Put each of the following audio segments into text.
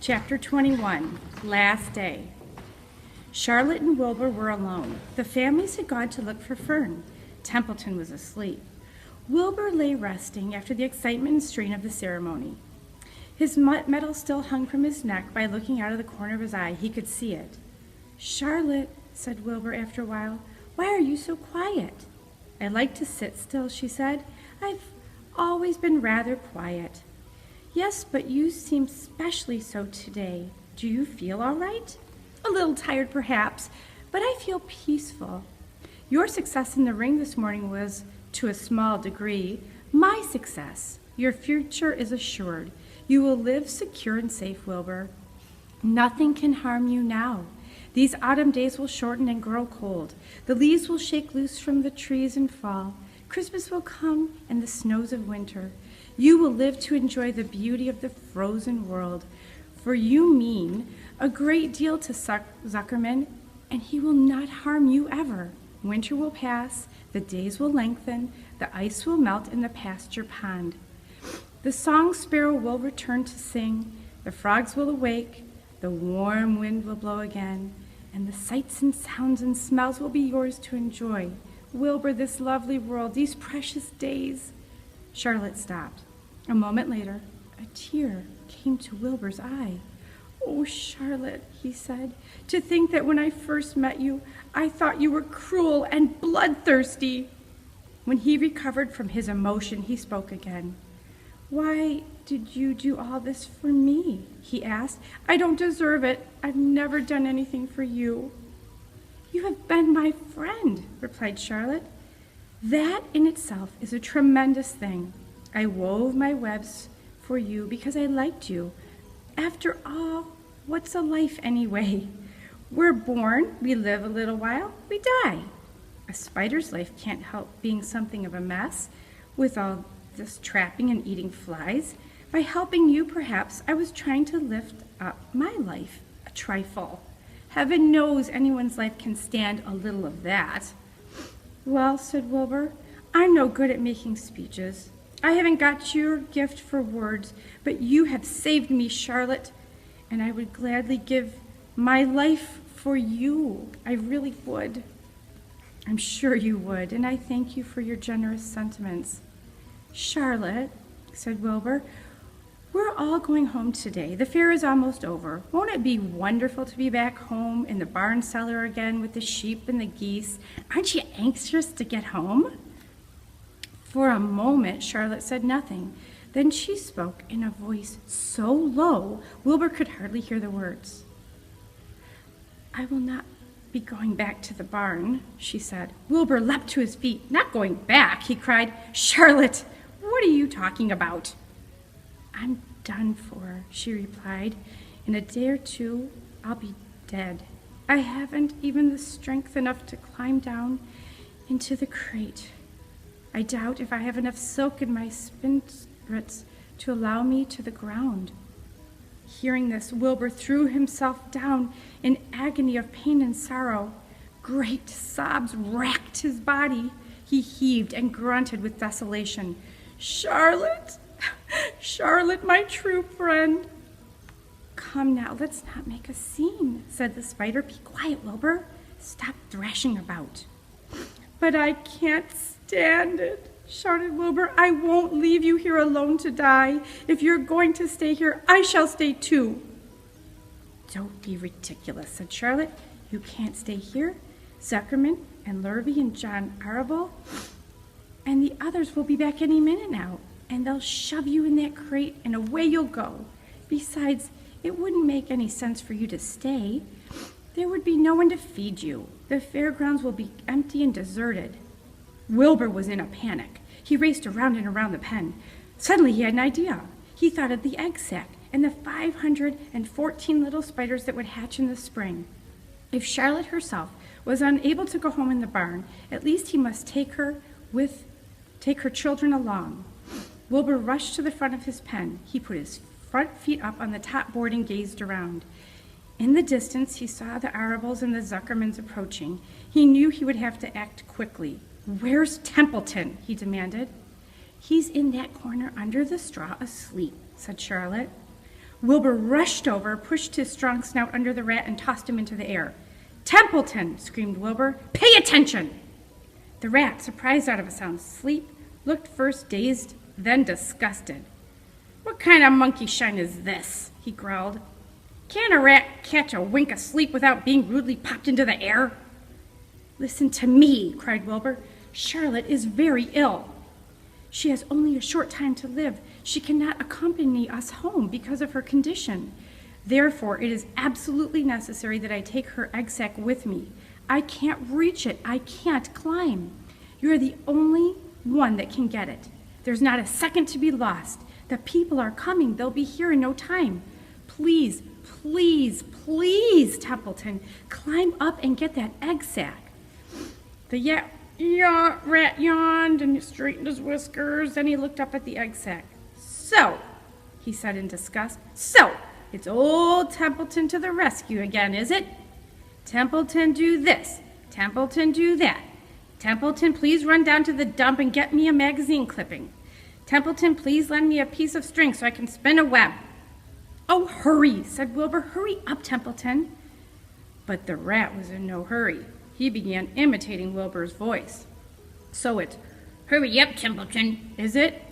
Chapter 21, Last Day. Charlotte and Wilbur were alone. The families had gone to look for Fern. Templeton was asleep. Wilbur lay resting after the excitement and strain of the ceremony. His medal still hung from his neck. By looking out of the corner of his eye, he could see it. "Charlotte," said Wilbur after a while, "why are you so quiet?" "I like to sit still," she said. "I've always been rather quiet." "Yes, but you seem specially so today. Do you feel all right?" "A little tired, perhaps, but I feel peaceful. Your success in the ring this morning was, to a small degree, my success. Your future is assured. You will live secure and safe, Wilbur. Nothing can harm you now. These autumn days will shorten and grow cold. The leaves will shake loose from the trees and fall. Christmas will come and the snows of winter. You will live to enjoy the beauty of the frozen world. For you mean a great deal to Zuckerman, and he will not harm you ever. Winter will pass, the days will lengthen, the ice will melt in the pasture pond. The song sparrow will return to sing, the frogs will awake, the warm wind will blow again, and the sights and sounds and smells will be yours to enjoy. Wilbur, this lovely world, these precious days." Charlotte stopped. A moment later, a tear came to Wilbur's eye. "Oh, Charlotte," he said, "to think that when I first met you, I thought you were cruel and bloodthirsty." When he recovered from his emotion, he spoke again. "Why did you do all this for me?" he asked. "I don't deserve it. I've never done anything for you." "You have been my friend," replied Charlotte. "That in itself is a tremendous thing. I wove my webs for you because I liked you. After all, what's a life anyway? We're born, we live a little while, we die. A spider's life can't help being something of a mess with all this trapping and eating flies. By helping you, perhaps, I was trying to lift up my life a trifle. Heaven knows anyone's life can stand a little of that." "Well," said Wilbur, "I'm no good at making speeches. I haven't got your gift for words, but you have saved me, Charlotte, and I would gladly give my life for you. I really would." "I'm sure you would, and I thank you for your generous sentiments." "Charlotte," said Wilbur, "we're all going home today. The fair is almost over. Won't it be wonderful to be back home in the barn cellar again with the sheep and the geese? Aren't you anxious to get home?" For a moment, Charlotte said nothing. Then she spoke in a voice so low, Wilbur could hardly hear the words. "I will not be going back to the barn," she said. Wilbur leapt to his feet. "Not going back?" he cried. "Charlotte, what are you talking about?" "I'm done for," she replied. "In a day or two, I'll be dead. I haven't even the strength enough to climb down into the crate. I doubt if I have enough silk in my spinnerets to allow me to the ground." Hearing this, Wilbur threw himself down in agony of pain and sorrow. Great sobs racked his body. He heaved and grunted with desolation. "Charlotte, Charlotte, my true friend." "Come now, let's not make a scene," said the spider. "Be quiet, Wilbur. Stop thrashing about." "But I can't stand it," shouted Wilbur. "I won't leave you here alone to die. If you're going to stay here, I shall stay too." "Don't be ridiculous," said Charlotte. "You can't stay here. Zuckerman and Lurvy and John Arable and the others will be back any minute now, and they'll shove you in that crate and away you'll go. Besides, it wouldn't make any sense for you to stay. There would be no one to feed you. The fairgrounds will be empty and deserted." Wilbur was in a panic. He raced around and around the pen. Suddenly he had an idea. He thought of the egg sack and the 514 little spiders that would hatch in the spring. If Charlotte herself was unable to go home in the barn, at least he must take her children along. Wilbur rushed to the front of his pen. He put his front feet up on the top board and gazed around. In the distance, he saw the Arables and the Zuckermans approaching. He knew he would have to act quickly. "Where's Templeton?" he demanded. "He's in that corner under the straw asleep," said Charlotte. Wilbur rushed over, pushed his strong snout under the rat, and tossed him into the air. "Templeton!" screamed Wilbur. "Pay attention!" The rat, surprised out of a sound sleep, looked first dazed, then disgusted. "What kind of monkey shine is this?" he growled. "Can't a rat catch a wink of sleep without being rudely popped into the air?" "Listen to me," cried Wilbur. "Charlotte is very ill. She has only a short time to live. She cannot accompany us home because of her condition. Therefore, it is absolutely necessary that I take her egg sac with me. I can't reach it. I can't climb. You are the only one that can get it. There's not a second to be lost. The people are coming. They'll be here in no time. Please, please, please, Templeton, climb up and get that egg sac." The rat yawned and straightened his whiskers. Then he looked up at the egg sac. "So," he said in disgust, "so it's old Templeton to the rescue again, is it? Templeton, do this. Templeton, do that. Templeton, please run down to the dump and get me a magazine clipping. Templeton, please lend me a piece of string so I can spin a web." "Oh, hurry," said Wilbur. "Hurry up, Templeton." But the rat was in no hurry. He began imitating Wilbur's voice. "So it's, 'Hurry up, Templeton,' is it?"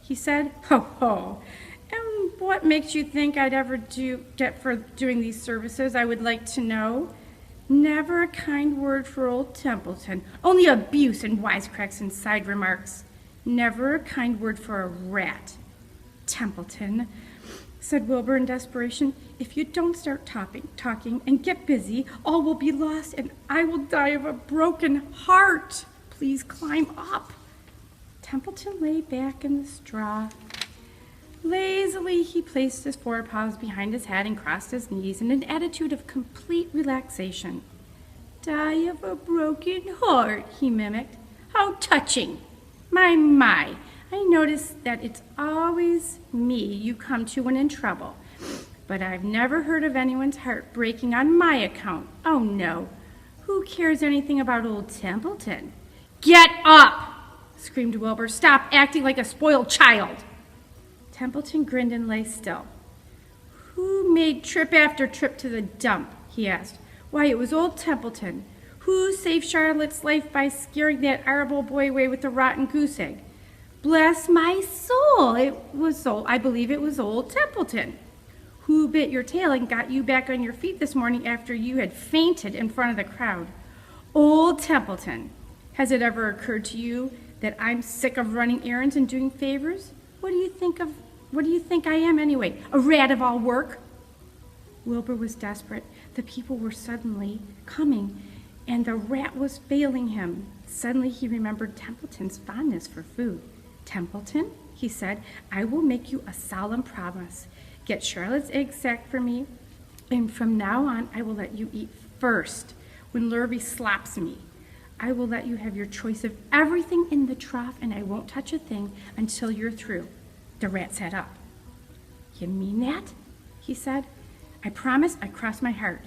he said. "Ho, ho. And what makes you think I'd ever get for doing these services, I would like to know? Never a kind word for old Templeton. Only abuse and wisecracks and side remarks. Never a kind word for a rat. Templeton," said Wilbur in desperation, "if you don't start talking and get busy, all will be lost and I will die of a broken heart. Please climb up." Templeton lay back in the straw. Lazily, he placed his forepaws behind his head and crossed his knees in an attitude of complete relaxation. "Die of a broken heart," he mimicked. "How touching! My, I notice that it's always me you come to when in trouble, but I've never heard of anyone's heart breaking on my account. Oh, no. Who cares anything about old Templeton?" "Get up!" screamed Wilbur. "Stop acting like a spoiled child." Templeton grinned and lay still. "Who made trip after trip to the dump?" he asked. "Why, it was old Templeton. Who saved Charlotte's life by scaring that Arable boy away with the rotten goose egg? Bless my soul, I believe it was old Templeton. Who bit your tail and got you back on your feet this morning after you had fainted in front of the crowd? Old Templeton. Has it ever occurred to you that I'm sick of running errands and doing favors? What do you think I am anyway? A rat of all work?" Wilbur was desperate. The people were suddenly coming, and the rat was failing him. Suddenly he remembered Templeton's fondness for food. "Templeton," he said, "I will make you a solemn promise. Get Charlotte's egg sac for me, and from now on I will let you eat first when Lurvy slops me. I will let you have your choice of everything in the trough, and I won't touch a thing until you're through." The rat sat up. "You mean that?" he said. "I promise. I cross my heart."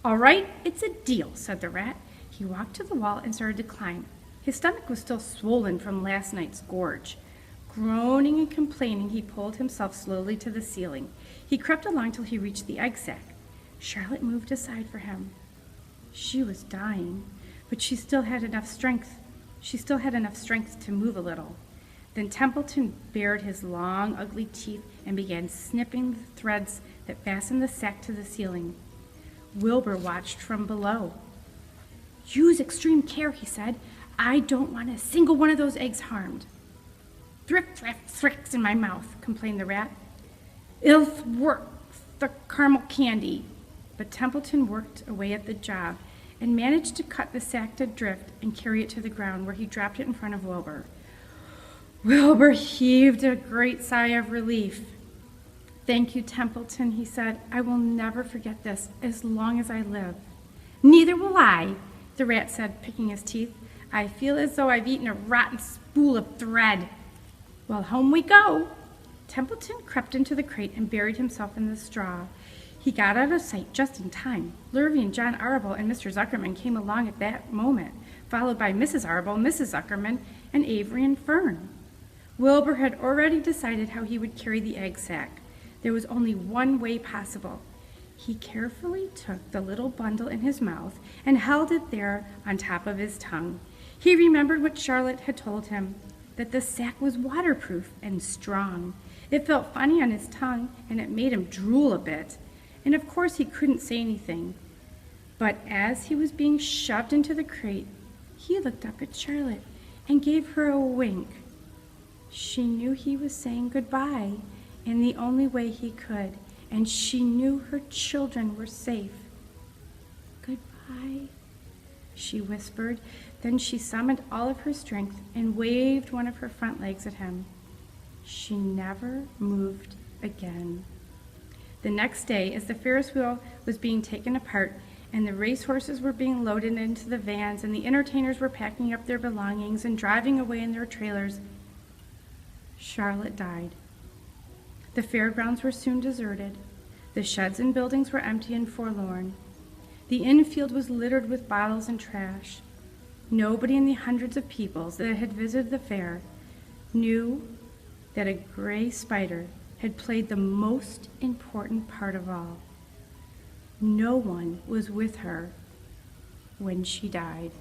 "All right, it's a deal," said the rat. He walked to the wall and started to climb. His stomach was still swollen from last night's gorge. Groaning and complaining, he pulled himself slowly to the ceiling. He crept along till he reached the egg sac. Charlotte moved aside for him. She was dying, but she still had enough strength to move a little. Then Templeton bared his long, ugly teeth and began snipping the threads that fastened the sack to the ceiling. Wilbur watched from below. "Use extreme care," he said. "I don't want a single one of those eggs harmed." "Thrick, thrack, thricks in my mouth," complained the rat. "Ilth work, the caramel candy." But Templeton worked away at the job and managed to cut the sack adrift and carry it to the ground, where he dropped it in front of Wilbur. Wilbur heaved a great sigh of relief. "Thank you, Templeton," he said. "I will never forget this as long as I live." "Neither will I," the rat said, picking his teeth. "I feel as though I've eaten a rotten spool of thread." "Well, home we go." Templeton crept into the crate and buried himself in the straw. He got out of sight just in time. Lurvy and John Arable and Mr. Zuckerman came along at that moment, followed by Mrs. Arable, Mrs. Zuckerman, and Avery and Fern. Wilbur had already decided how he would carry the egg sac. There was only one way possible. He carefully took the little bundle in his mouth and held it there on top of his tongue. He remembered what Charlotte had told him, that the sack was waterproof and strong. It felt funny on his tongue, and it made him drool a bit. And of course he couldn't say anything. But as he was being shoved into the crate, he looked up at Charlotte and gave her a wink. She knew he was saying goodbye in the only way he could, and she knew her children were safe. "Goodbye," she whispered. Then she summoned all of her strength and waved one of her front legs at him. She never moved again. The next day, as the Ferris wheel was being taken apart and the racehorses were being loaded into the vans and the entertainers were packing up their belongings and driving away in their trailers, Charlotte died. The fairgrounds were soon deserted. The sheds and buildings were empty and forlorn. The infield was littered with bottles and trash. Nobody in the hundreds of people that had visited the fair knew that a gray spider had played the most important part of all. No one was with her when she died.